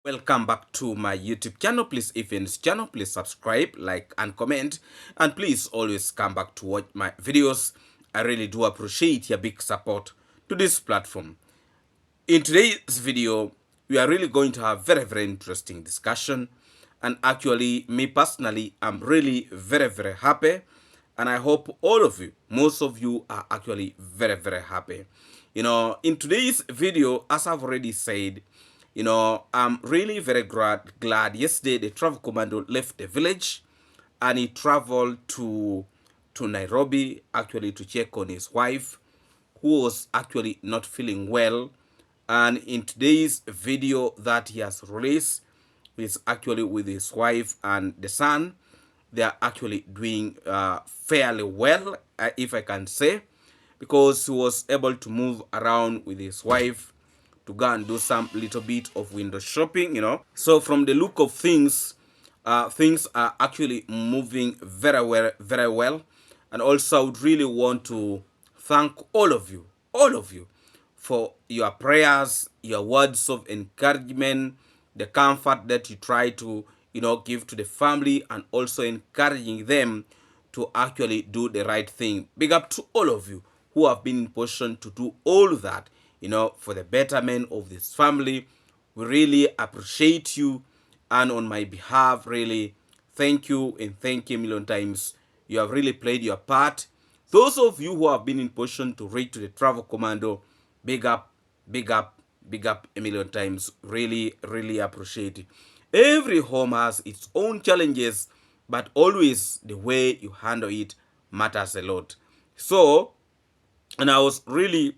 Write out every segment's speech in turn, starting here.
Welcome back to my YouTube channel. Please, if you're in this channel, please subscribe, like, and comment. And please always come back to watch my videos. I really do appreciate your big support to this platform. In today's video, we are really going to have very interesting discussion. And actually, me personally, I'm really very happy. And I hope all of you, most of you are actually very happy. In today's video, as I've already said, I'm really very glad. Yesterday, the travel commando left the village and he traveled to Nairobi actually to check on his wife who was actually not feeling well. And in today's video that he has released, is actually with his wife and the son. They are actually doing fairly well, if I can say, because he was able to move around with his wife to go and do some little bit of window shopping. So from the look of things are actually moving very well. And also I would really want to thank all of you for your prayers, your words of encouragement, the comfort that you try to give to the family, and also encouraging them to actually do the right thing. Big up to all of you who have been in position to do all that, for the betterment of this family. We really appreciate you, and on my behalf, really thank you and thank you a million times. You have really played your part. Those of you who have been in position to reach to the travel commando, big up, big up, big up a million times. Really appreciate it. Every home has its own challenges, but always the way you handle it matters a lot. So, and I was really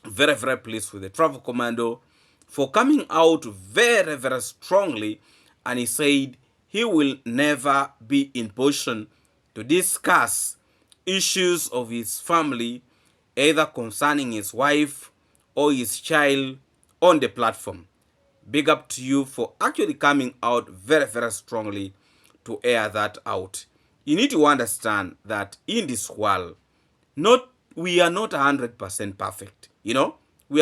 very pleased with the travel commando for coming out very strongly, and he said he will never be in position to discuss issues of his family, either concerning his wife or his child, on the platform. Big up to you for actually coming out very strongly to air that out. You need to understand that in this world, not we are not 100% perfect. We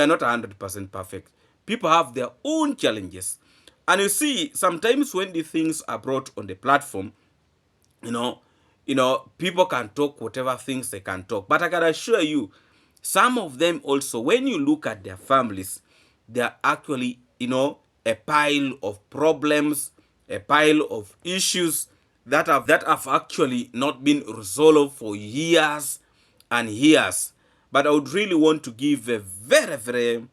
are not 100% perfect. People have their own challenges. And you see, sometimes when the things are brought on the platform, you know, people can talk whatever things they can talk. But I can assure you, some of them also, when you look at their families, they are actually, a pile of problems, a pile of issues that have actually not been resolved for years and years. But I would really want to give a very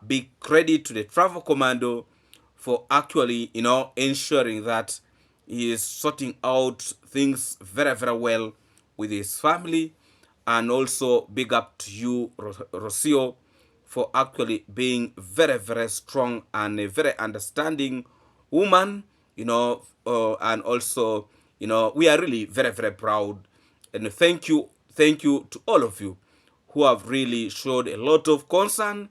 big credit to the travel commando for actually, ensuring that he is sorting out things very well with his family. And also big up to you, Rocio, for actually being very strong and a very understanding woman, and also, we are really very proud. And thank you to all of you who have really showed a lot of concern,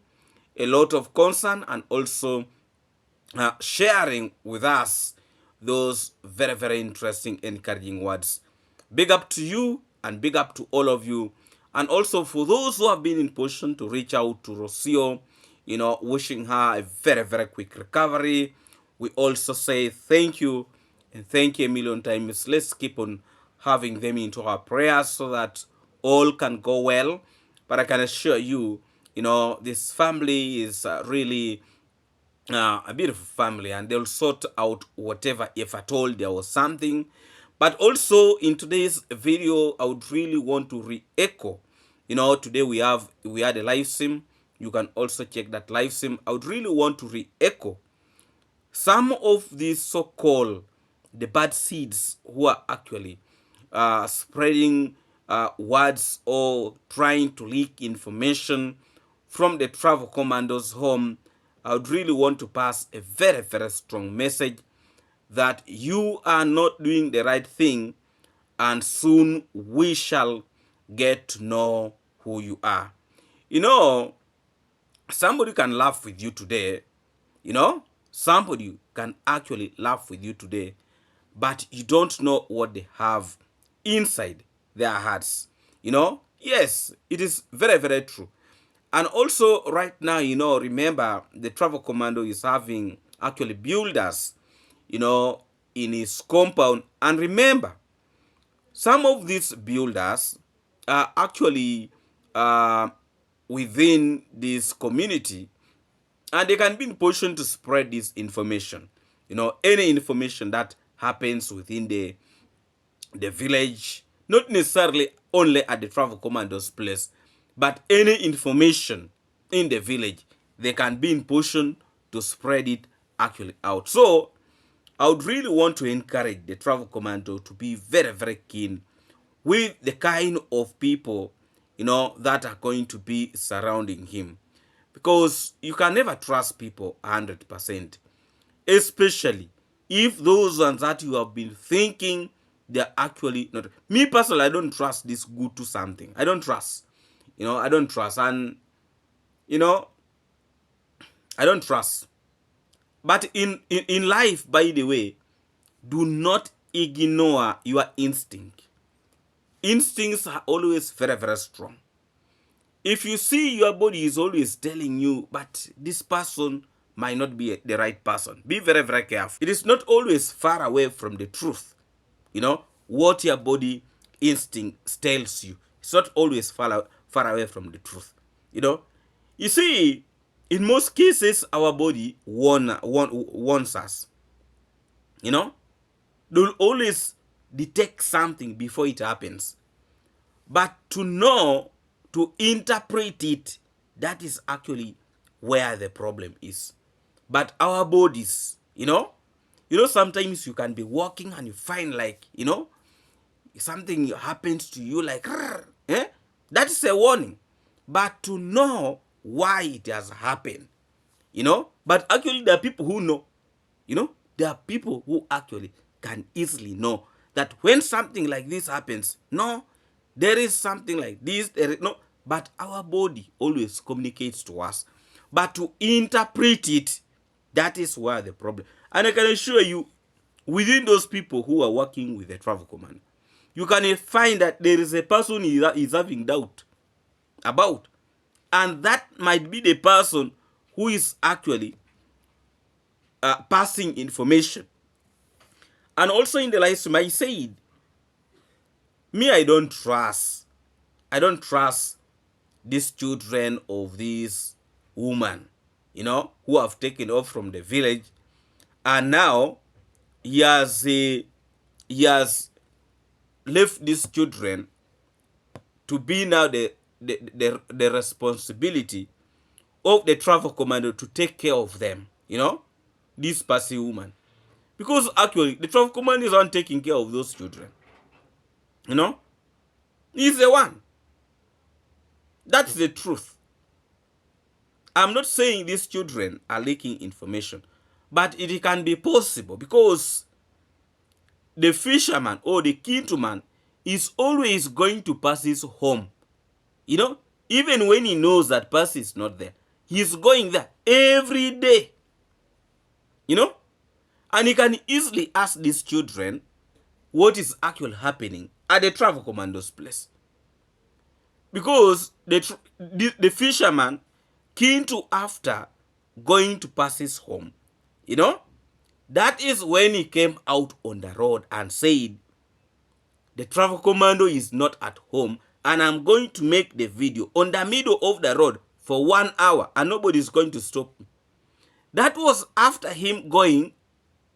and also sharing with us those very interesting, encouraging words. Big up to you and big up to all of you. And also for those who have been in position to reach out to Rocio, wishing her a very quick recovery. We also say thank you and thank you a million times. Let's keep on having them into our prayers so that all can go well. But I can assure you, this family is really a beautiful family, and they'll sort out whatever, if at all there was something. But also in today's video, I would really want to re-echo. Today we had a live sim. You can also check that live sim. I would really want to re-echo some of these so-called the bad seeds who are actually spreading words or trying to leak information from the travel commando's home. I would really want to pass a very strong message that you are not doing the right thing, and soon we shall get to know who you are. Somebody can laugh with you today, somebody can actually laugh with you today, but you don't know what they have inside their hearts. Yes, it is very true. And also right now, remember, the travel commando is having actually builders, in his compound. And remember, some of these builders are actually within this community, and they can be in position to spread this information. Any information that happens within the village, not necessarily only at the travel commando's place, but any information in the village, they can be in position to spread it actually out. So I would really want to encourage the travel commando to be very, very keen with the kind of people, that are going to be surrounding him. Because you can never trust people 100%, especially if those ones that you have been thinking they're actually not. Me personally, I don't trust this good to something. I don't trust. I don't trust. And, I don't trust. But in life, by the way, do not ignore your instinct. Instincts are always very, very strong. If you see your body is always telling you, but this person might not be the right person, be very, very careful. It is not always far away from the truth. What your body instinct tells you. It's not always far away from the truth. You see, in most cases, our body warns us. They'll always detect something before it happens. But to know, to interpret it, that is actually where the problem is. But our bodies, sometimes you can be walking and you find like, something happens to you like, that is a warning. But to know why it has happened, but actually there are people who know, there are people who actually can easily know that when something like this happens, no, there is something like this, no, but our body always communicates to us. But to interpret it, that is where the problem. And I can assure you, within those people who are working with the travel command, you can find that there is a person is having doubt about. And that might be the person who is actually passing information. And also in the live stream, I said, me, I don't trust these children of this woman, who have taken off from the village. And now he has left these children to be now the responsibility of the travel commander to take care of them, this passive woman. Because actually, the travel commander is not taking care of those children. He's the one. That's the truth. I'm not saying these children are leaking information, but it can be possible because the fisherman or the kinsman is always going to Percy's home. Even when he knows that Percy is not there, he's going there every day. And he can easily ask these children what is actually happening at the travel commando's place. Because the fisherman, keen to after going to Percy's home, that is when he came out on the road and said, the travel commando is not at home and I'm going to make the video on the middle of the road for 1 hour and nobody is going to stop me. That was after him going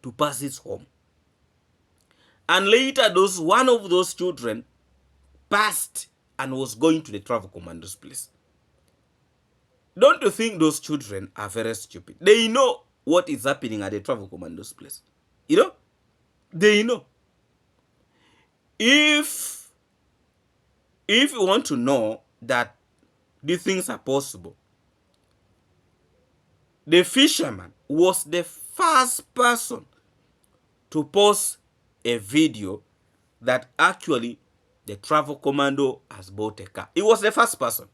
to Percy's home. And later, one of those children passed and was going to the travel commando's place. Don't you think those children are very stupid? They know what is happening at the travel commando's place. They know. If you want to know that these things are possible, the fisherman was the first person to post a video that actually the travel commando has bought a car. He was the first person.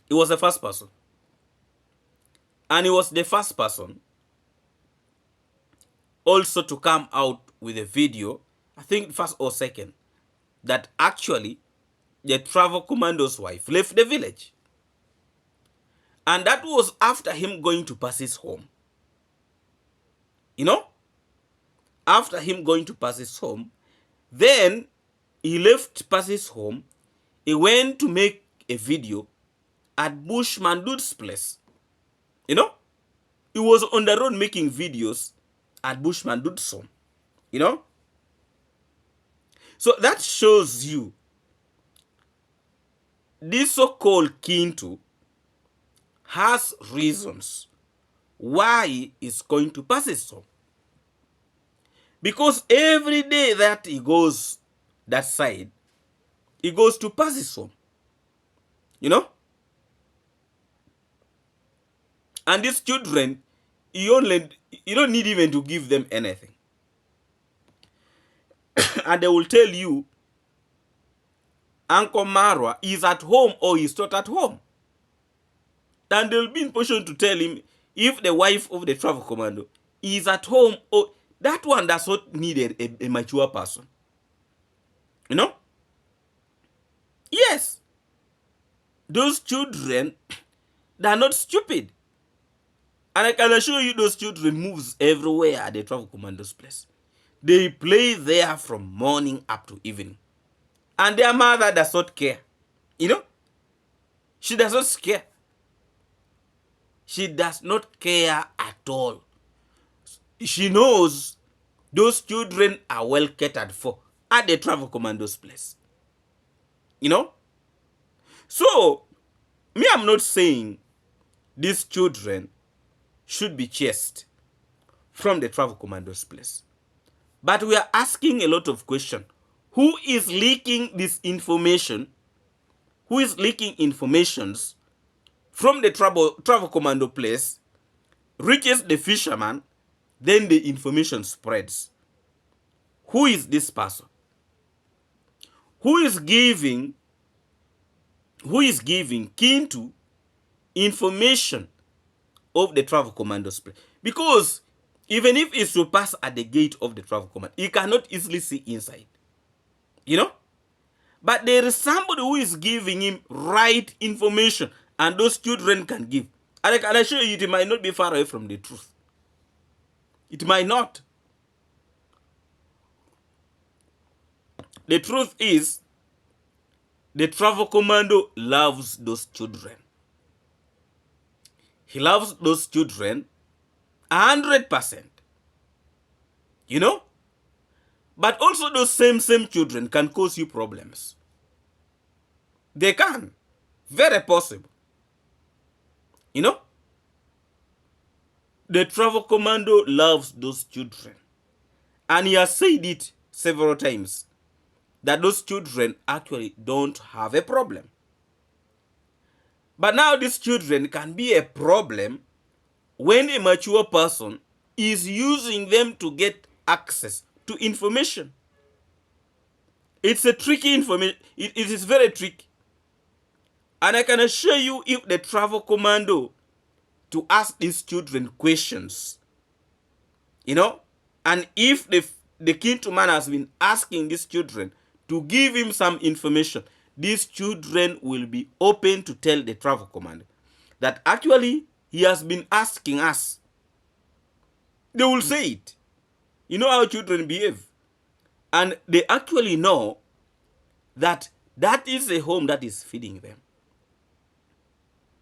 He was the first person. And he was the first person also to come out with a video, I think first or second, that actually the travel commando's wife left the village. And that was after him going to Percy's home. You know? After him going to Percy's home, then he left Percy's home. He went to make a video at Bushman Dude's place. You know? He was on the road making videos at Bushman Dude's home. You know? So that shows you this so-called Kintu has reasons why he's going to Percy's home. Because every day that he goes that side, he goes to Percy's home. You know? And these children, you don't need even to give them anything. And they will tell you, Uncle Marwa is at home or he's not at home. And they'll be in position to tell him if the wife of the travel commando is at home or that one does not need a mature person. You know? Yes. Those children, they're not stupid. And I can assure you those children moves everywhere at the travel commando's place. They play there from morning up to evening. And their mother does not care. You know? She does not care. She does not care at all. She knows those children are well catered for at the travel commando's place. You know? So, me, I'm not saying these children should be chased from the travel commando's place. But we are asking a lot of questions. Who is leaking this information? Who is leaking informations from the travel commando place, reaches the fisherman, then the information spreads? Who is this person? Who is giving Kintu information of the travel commando's place? Because even if it's to pass at the gate of the travel command, he cannot easily see inside. You know? But there is somebody who is giving him right information, and those children can give. And I can assure you, it might not be far away from the truth. It might not. The truth is, the travel commando loves those children. He loves those children 100%. You know? But also those same children can cause you problems. They can. Very possible. You know? The travel commando loves those children. And he has said it several times, that those children actually don't have a problem. But now these children can be a problem when a mature person is using them to get access to information. It's a tricky information. It is very tricky. And I can assure you, if the travel commando to ask these children questions, you know, and if the Kintu man has been asking these children to give him some information, these children will be open to tell the travel commando that actually he has been asking us. They will say it. You know how children behave. And they actually know that that is a home that is feeding them.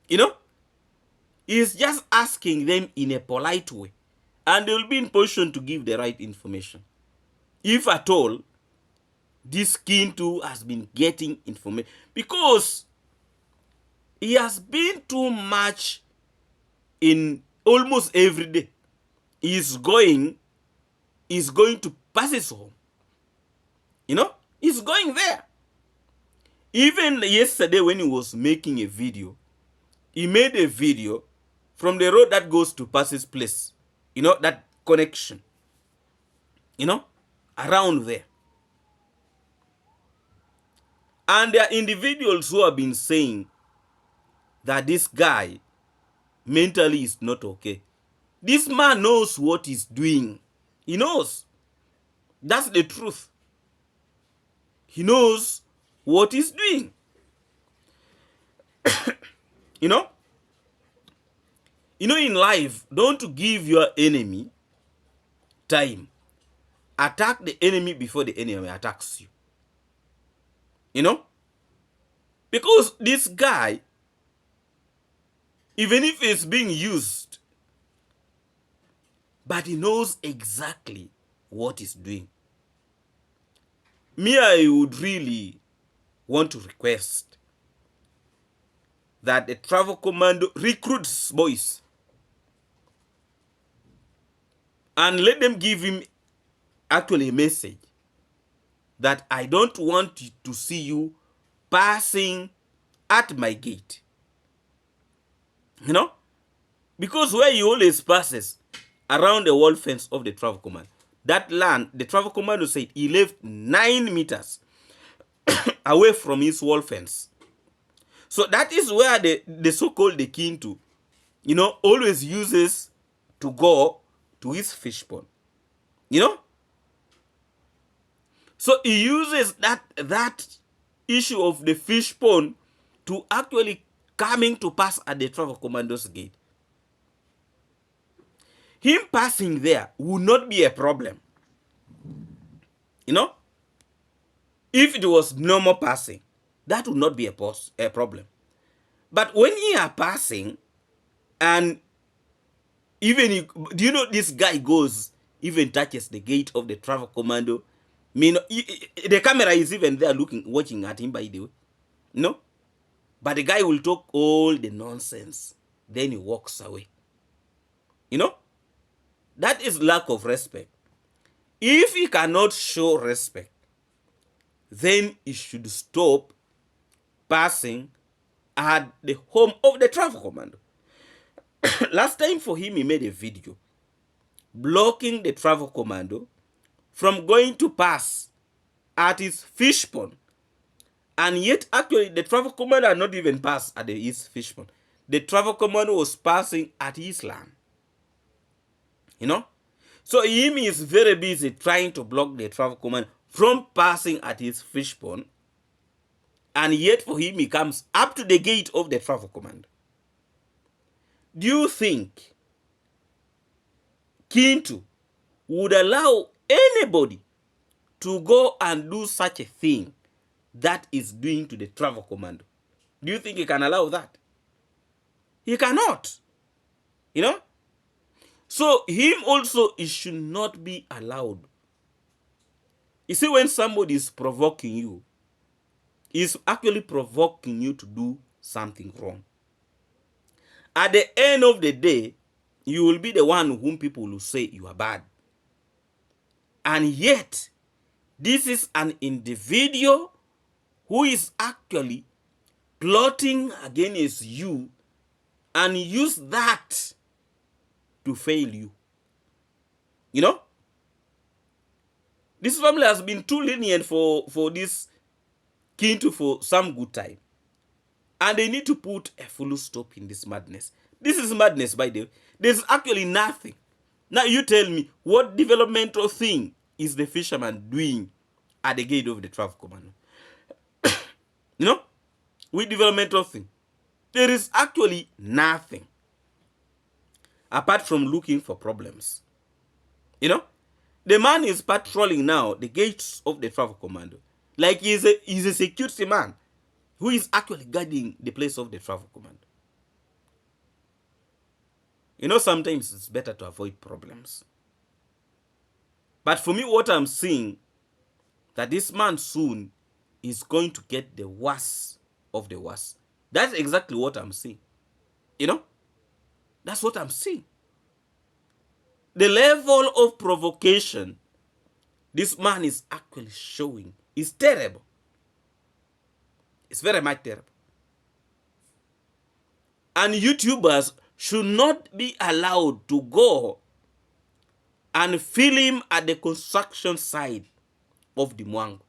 You know? He's just asking them in a polite way. And they will be in position to give the right information. If at all, this Kintu has been getting information. Because he has been too much in almost every day. He's going to Percy's home. You know? He's going there. Even yesterday when he was making a video, he made a video from the road that goes to Percy's place. You know, that connection. You know? Around there. And there are individuals who have been saying that this guy mentally is not okay. This man knows what he's doing. He knows. That's the truth. He knows what he's doing. You know? You know, in life, don't give your enemy time. Attack the enemy before the enemy attacks you. You know? Because this guy, even if he's being used, but he knows exactly what he's doing. Me, I would really want to request that the travel commando recruits boys and let them give him actually a message that I don't want to see you passing at my gate. You know? Because where he always passes around the wall fence of the travel command, that land, the travel commando said he left 9 meters away from his wall fence. So that is where the so-called the king to, you know, always uses to go to his fish pond. You know? So he uses that issue of the fish pond to actually coming to pass at the travel commando's gate. Him passing there would not be a problem. You know? If it was normal passing, that would not be a problem. But when you are passing, and even do you know this guy goes, even touches the gate of the travel commando? I mean, the camera is even there watching at him, by the way. No? But the guy will talk all the nonsense. Then he walks away. You know? That is lack of respect. If he cannot show respect, then he should stop passing at the home of the travel commando. Last time for him, he made a video blocking the travel commando from going to pass at his fish pond. And yet, actually, the travel commando had not even passed at his fish pond. The travel commando was passing at his land. You know? So him is very busy trying to block the travel commando from passing at his fish pond. And yet for him, he comes up to the gate of the travel commando. Do you think Kintu would allow anybody to go and do such a thing that is doing to the travel commando? Do you think he can allow that? He cannot. You know? So him also, it should not be allowed. You see, when somebody is provoking you, he's actually provoking you to do something wrong. At the end of the day, you will be the one whom people will say you are bad. And yet, this is an individual who is actually plotting against you and use that to fail you. You know? This family has been too lenient for this Kintu for some good time. And they need to put a full stop in this madness. This is madness, by the way. There's actually nothing. Now you tell me, what developmental thing is the fisherman doing at the gate of the travel commando? You know? With developmental thing. There is actually nothing. Apart from looking for problems. You know? The man is patrolling now the gates of the travel commando. Like he's a security man who is actually guarding the place of the travel commando. You know, sometimes it's better to avoid problems. But for me, what I'm seeing, that this man soon is going to get the worst of the worst. That's exactly what I'm seeing. You know? That's what I'm seeing. The level of provocation this man is actually showing is terrible. It's very much terrible. And YouTubers should not be allowed to go and film at the construction site of the mwango.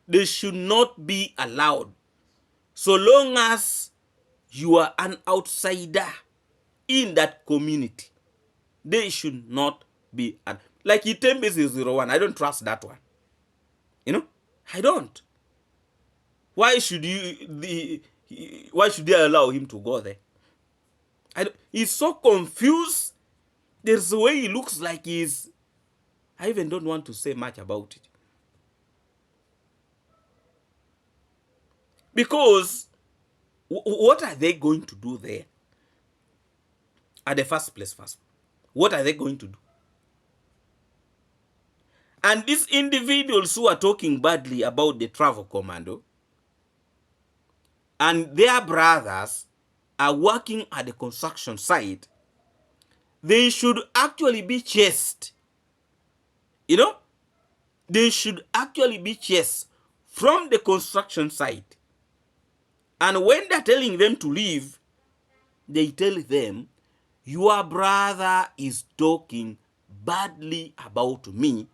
They should not be allowed. So long as you are an outsider in that community, they should not be. Like Itembezi 01, I don't trust that one. You know, I don't. Why should they allow him to go there? He's so confused. There's a way he looks like he's... I even don't want to say much about it. Because what are they going to do there? At the first place, first. What are they going to do? And these individuals who are talking badly about the travel commando and their brothers are working at the construction site, they should actually be chased. You know? They should actually be chased from the construction site. And when they're telling them to leave, they tell them, your brother is talking badly about me,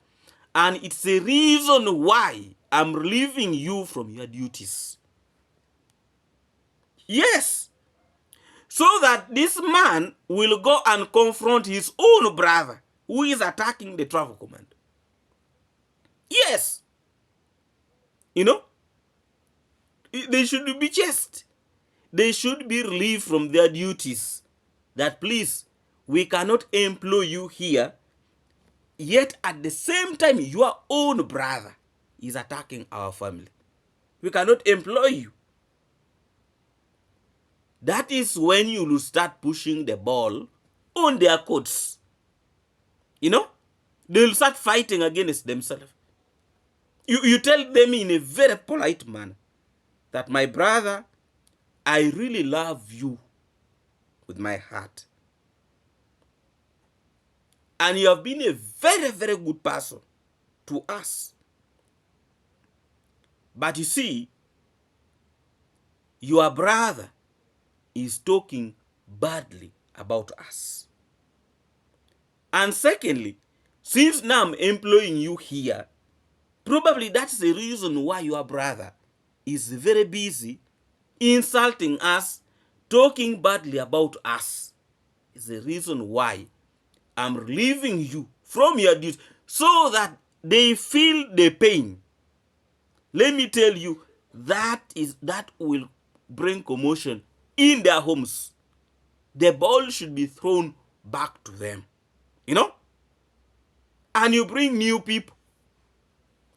and it's a reason why I'm relieving you from your duties. Yes. So that this man will go and confront his own brother who is attacking the travel command. Yes. You know, they should be chased. They should be relieved from their duties. That please, we cannot employ you here, yet at the same time your own brother is attacking our family. We cannot employ you. That is when you will start pushing the ball on their courts. You know, they will start fighting against themselves. You tell them in a very polite manner that, my brother, I really love you with my heart. And you have been a very, very good person to us. But you see, your brother is talking badly about us. And secondly, since now I'm employing you here, probably that's the reason why your brother is very busy insulting us, talking badly about us. It's the reason why I'm relieving you from your duties, so that they feel the pain. Let me tell you, that will bring commotion in their homes. The ball should be thrown back to them. You know? And you bring new people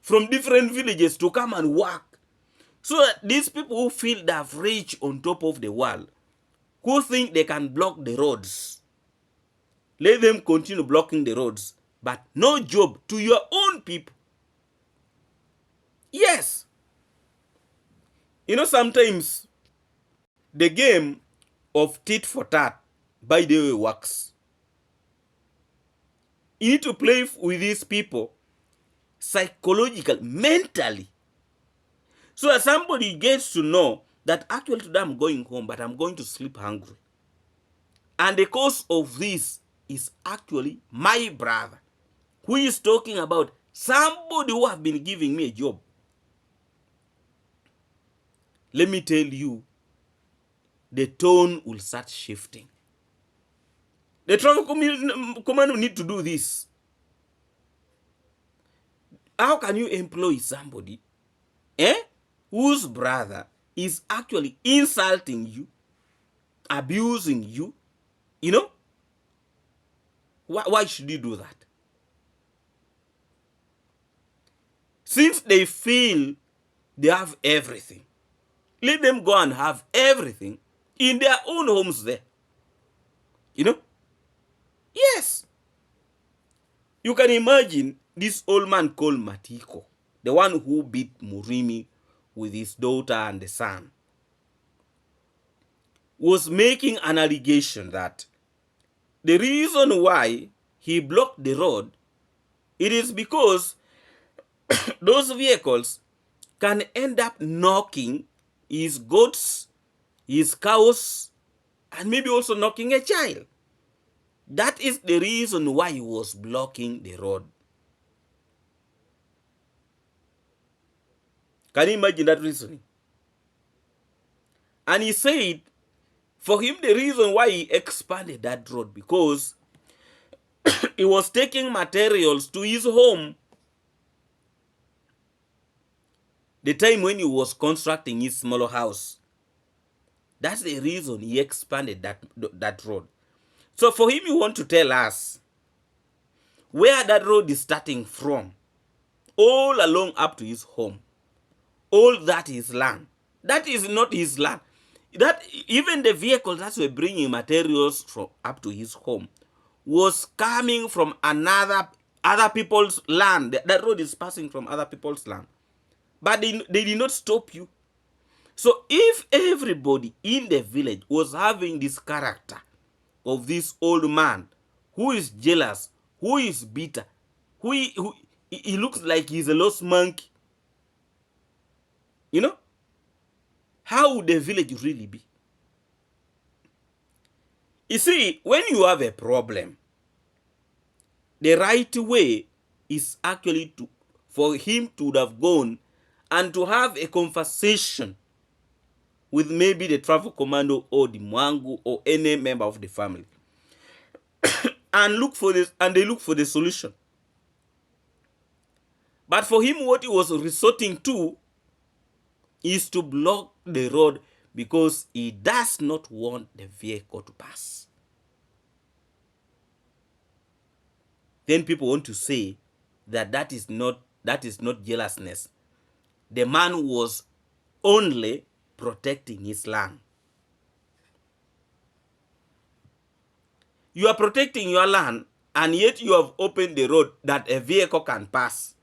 from different villages to come and work. So that these people who feel they have reached on top of the wall, who think they can block the roads, let them continue blocking the roads, but no job to your own people. Yes. You know, sometimes the game of tit for tat, by the way, works. You need to play with these people psychologically, mentally, so that somebody gets to know that actually today I'm going home, but I'm going to sleep hungry. And the cause of this is actually my brother, who is talking about somebody who have been giving me a job. Let me tell you, the tone will start shifting. The travel command need to do this. How can you employ somebody whose brother is actually insulting you, abusing you? You know? Why should you do that? Since they feel they have everything, let them go and have everything in their own homes there. You know? Yes. You can imagine this old man called Matiko, the one who beat Murimi with his daughter and the son, was making an allegation that the reason why he blocked the road, it is because those vehicles can end up knocking his goats, his cows, and maybe also knocking a child. That is the reason why he was blocking the road. Can you imagine that reasoning? And he said, for him, the reason why he expanded that road, because he was taking materials to his home. The time when he was constructing his smaller house, That's the reason he expanded that road. So for him, he want to tell us where that road is starting from, all along up to his home. All that is land. That is not his land. That even the vehicles that were bringing materials from up to his home was coming from other people's land. That road is passing from other people's land. But they did not stop you. So if everybody in the village was having this character of this old man who is jealous, who is bitter, who he looks like he's a lost monkey, you know, how would the village really be? You see, when you have a problem, the right way is actually for him to have gone and to have a conversation with maybe the travel commando or the mwango or any member of the family and look for this, and they look for the solution. But for him, what he was resorting to is to block the road because he does not want the vehicle to pass. Then people want to say that is not jealousness. The man was only protecting his land. You are protecting your land, and yet you have opened the road that a vehicle can pass.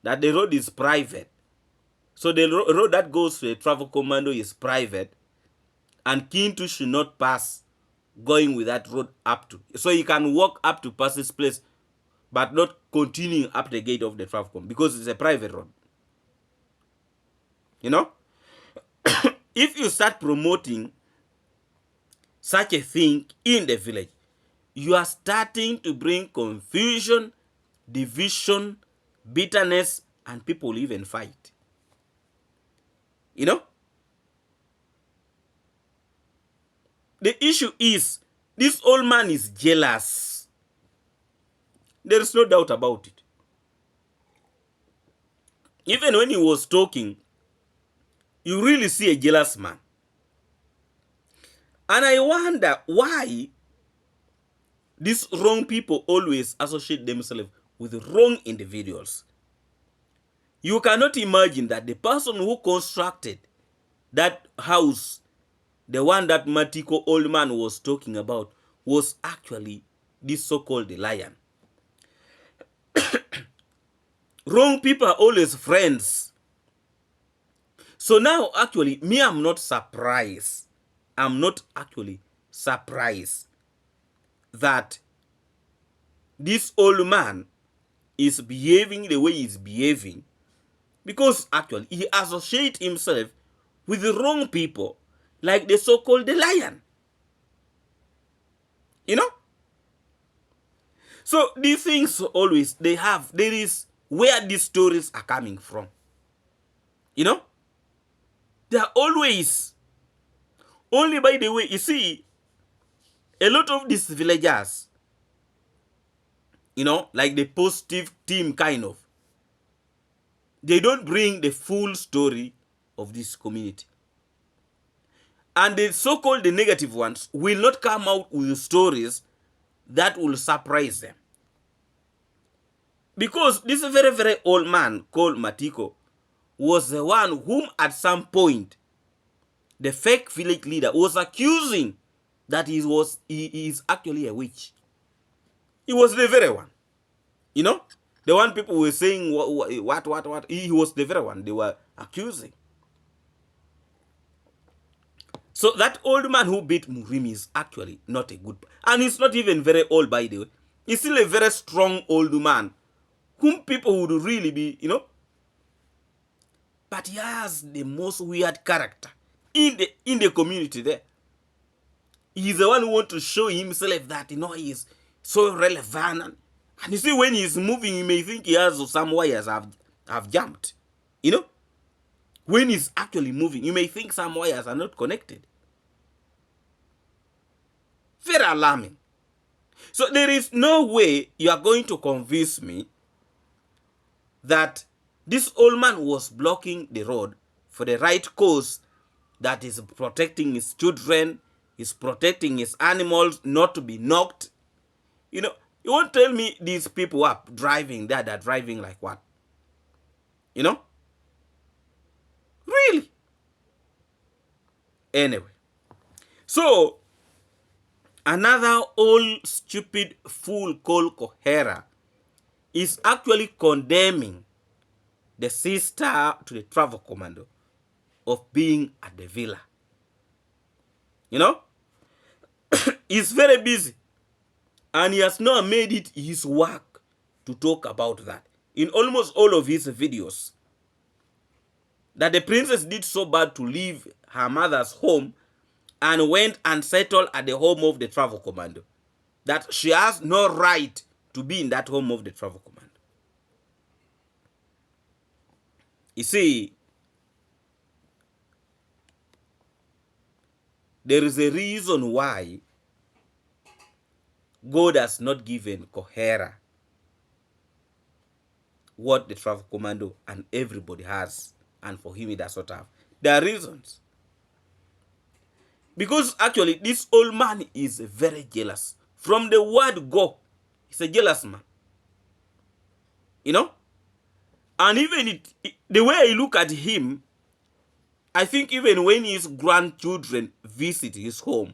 That the road is private. So the road that goes to a travel commando is private, and Kintu should not pass going with that road up to. So he can walk up to pass this place, but not continuing up the gate of the travel commando because it's a private road. You know? If you start promoting such a thing in the village, you are starting to bring confusion, division, bitterness, and people even fight. You know? The issue is, this old man is jealous. There is no doubt about it. Even when he was talking, you really see a jealous man. And I wonder why these wrong people always associate themselves with wrong individuals. You cannot imagine that the person who constructed that house, the one that Matiko old man was talking about, was actually this so-called lion. Wrong people are always friends. So now, actually, me, I'm not surprised. I'm not actually surprised that this old man is behaving the way he's behaving, because actually he associates himself with the wrong people, like the so-called lion. You know? So these things always, there is where these stories are coming from. You know? They are always, only by the way, you see, a lot of these villagers, you know, like the positive team kind of, they don't bring the full story of this community. And the so-called the negative ones will not come out with stories that will surprise them. Because this very, very old man called Matiko was the one whom at some point the fake village leader was accusing that he is actually a witch. He was the very one. You know? The one people were saying what. He was the very one they were accusing. So that old man who beat Murimi is actually not a good, and he's not even very old, by the way. He's still a very strong old man whom people would really be, you know. But he has the most weird character in the community there. He's the one who wants to show himself that, you know, he is so relevant. And you see, when he's moving, you may think he has some wires have jumped. You know? When he's actually moving, you may think some wires are not connected. Very alarming. So there is no way you are going to convince me that this old man was blocking the road for the right cause, that is protecting his children, is protecting his animals not to be knocked. You know, you won't tell me these people are driving there, they're driving like what? You know? Really? Anyway. So, another old stupid fool called Kohera is actually condemning the sister to the travel commando of being at the villa. You know? He's very busy. And he has now made it his work to talk about that. In almost all of his videos. That the princess did so bad to leave her mother's home and went and settled at the home of the travel commando. That she has no right to be in that home of the travel commando. You see, there is a reason why God has not given Kohera what the travel commando and everybody has, and for him he does not have. There are reasons. Because actually this old man is very jealous. From the word go, he's a jealous man. You know? And even the way I look at him, I think even when his grandchildren visit his home,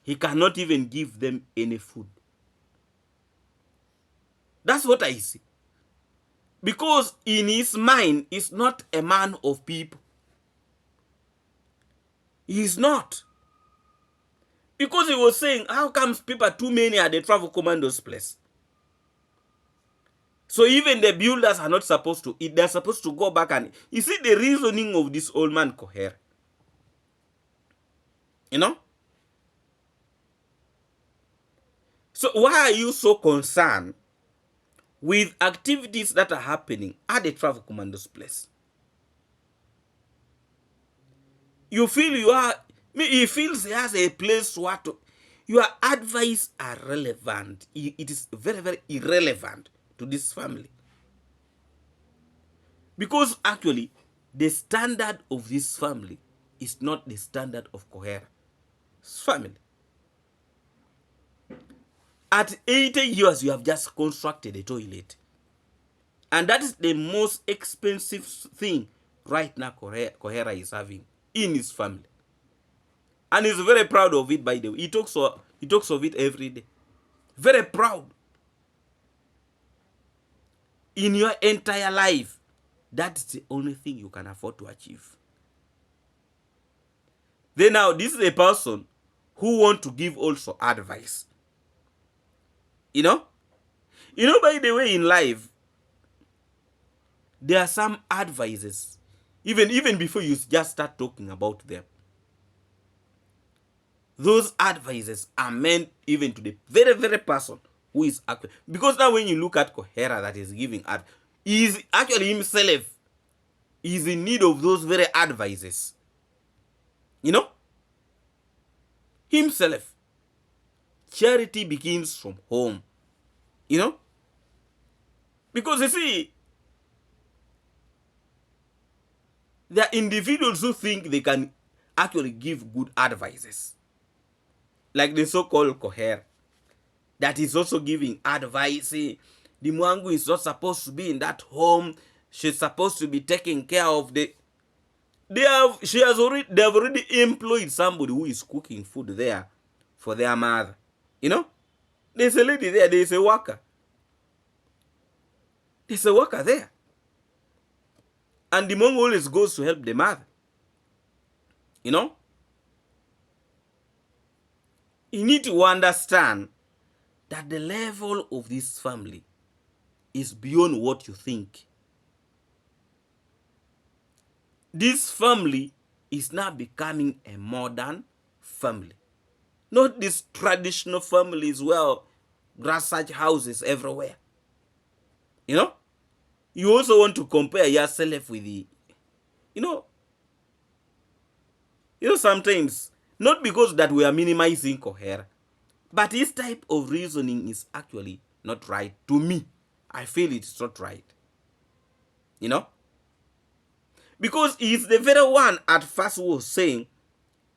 he cannot even give them any food. That's what I see. Because in his mind, he's not a man of people. He's not. Because he was saying, how comes people are too many at the travel commando's place? So even the builders are not supposed to eat. They're supposed to go back and... You see the reasoning of this old man, Kohera. You know? So why are you so concerned with activities that are happening at the travel commando's place? You feel you are... He feels he has a place where to... Your advice are relevant. It is very, very irrelevant to this family. Because actually, the standard of this family is not the standard of Kohera's family. At 80 years, you have just constructed a toilet. And that is the most expensive thing right now Kohera is having in his family. And he's very proud of it, by the way. He talks of it every day. Very proud. In your entire life, that's the only thing you can afford to achieve. Then now, this is a person who wants to give also advice. You know? You know, by the way, in life, there are some advices. Even before you just start talking about them. Those advices are meant even to the very, very person who is actually... Because now when you look at Kohera that is giving advice, he is actually himself is in need of those very advices. You know? Himself. Charity begins from home. You know? Because you see, there are individuals who think they can actually give good advices. Like the so-called Kohera. That is also giving advice. The mwango is not supposed to be in that home. She's supposed to be taking care of the... They have already employed somebody who is cooking food there for their mother. You know? There's a lady there, there's a worker. There's a worker there. And the mwango always goes to help the mother. You know? You need to understand that the level of this family is beyond what you think. This family is now becoming a modern family. Not this traditional families where grass thatch houses everywhere. You know? You also want to compare yourself with the... You know, sometimes, not because that we are minimizing Kohera, but this type of reasoning is actually not right. To me, I feel it's not right. You know? Because he's the very one at first who was saying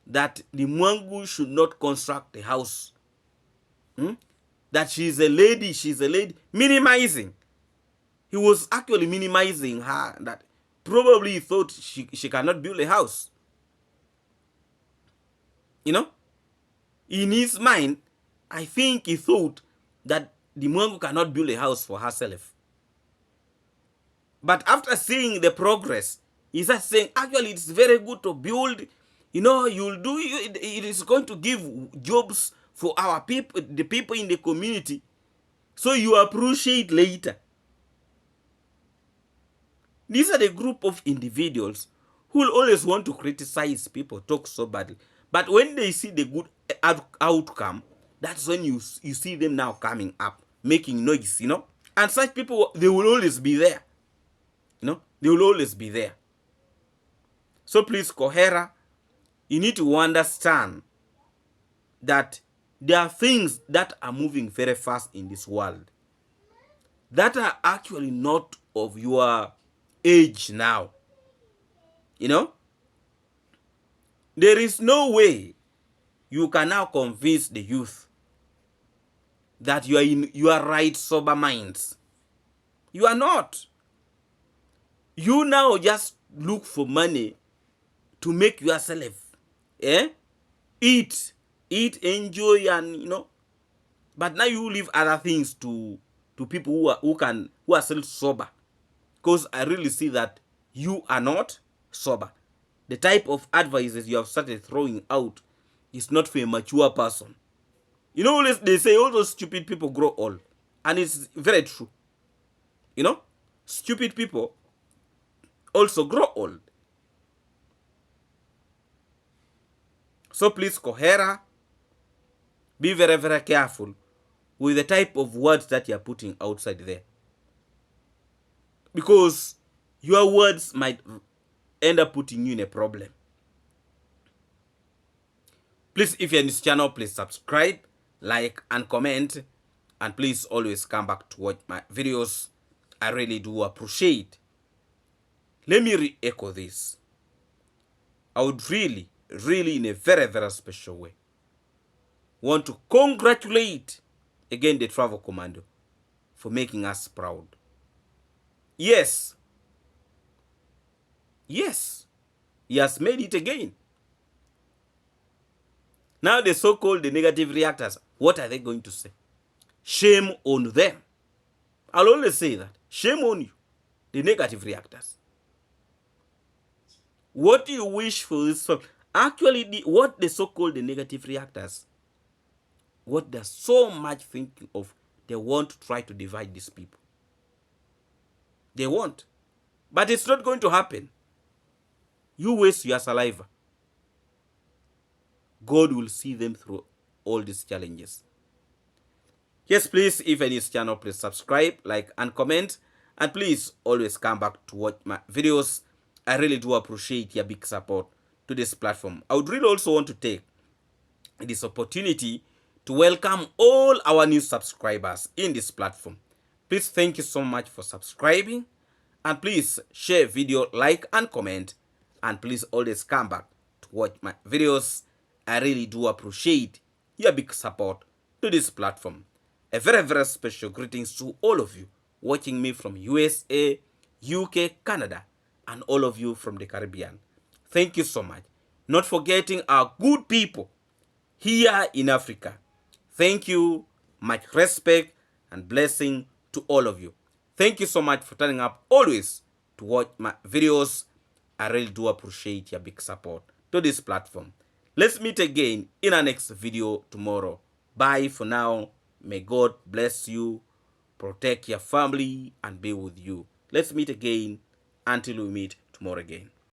that the mwango should not construct a house. That she's a lady, minimizing. He was actually minimizing her, that probably he thought she cannot build a house. You know? In his mind, I think he thought that the mwango cannot build a house for herself. But after seeing the progress, he starts saying, actually, it's very good to build. You know, it is going to give jobs for our people, the people in the community. So you appreciate later. These are the group of individuals who will always want to criticize people, talk so badly. But when they see the good outcome, that's when you see them now coming up, making noise, you know. And such people, they will always be there. You know, they will always be there. So please, Kohera, you need to understand that there are things that are moving very fast in this world that are actually not of your age now. You know, there is no way you can now convince the youth that you are in your right sober minds. You are not. You now just look for money to make yourself eat, enjoy, and you know. But now you leave other things to people who are still sober. Because I really see that you are not sober. The type of advices you have started throwing out is not for a mature person. You know, they say all those stupid people grow old. And it's very true. You know, stupid people also grow old. So please, Kohera, be very, very careful with the type of words that you're putting outside there. Because your words might end up putting you in a problem. Please, if you're in this channel, please subscribe, like, and comment. And please always come back to watch my videos. I really do appreciate. Let me re-echo this. I would really, in a very, very special way, want to congratulate again the Travel Commando for making us proud. Yes, he has made it again. Now the so-called negative reactors, what are they going to say? Shame on them. I'll always say that. Shame on you, the negative reactors. What do you wish for this film? Actually, what the so-called negative reactors, what they're so much thinking of, they want to try to divide these people. They want. But it's not going to happen. You waste your saliva. God will see them through all these challenges. Yes, please, if you're in this channel, please subscribe, like, and comment. And please always come back to watch my videos. I really do appreciate your big support to this platform. I would really also want to take this opportunity to welcome all our new subscribers in this platform. Please, thank you so much for subscribing. And please share video, like, and comment. And please always come back to watch my videos. I really do appreciate your big support to this platform. A very, very special greetings to all of you watching me from USA, UK, Canada, and all of you from the Caribbean. Thank you so much. Not forgetting our good people here in Africa. Thank you. Much respect and blessing to all of you. Thank you so much for turning up always to watch my videos. I really do appreciate your big support to this platform. Let's meet again in our next video tomorrow. Bye for now. May God bless you, protect your family, and be with you. Let's meet again until we meet tomorrow again.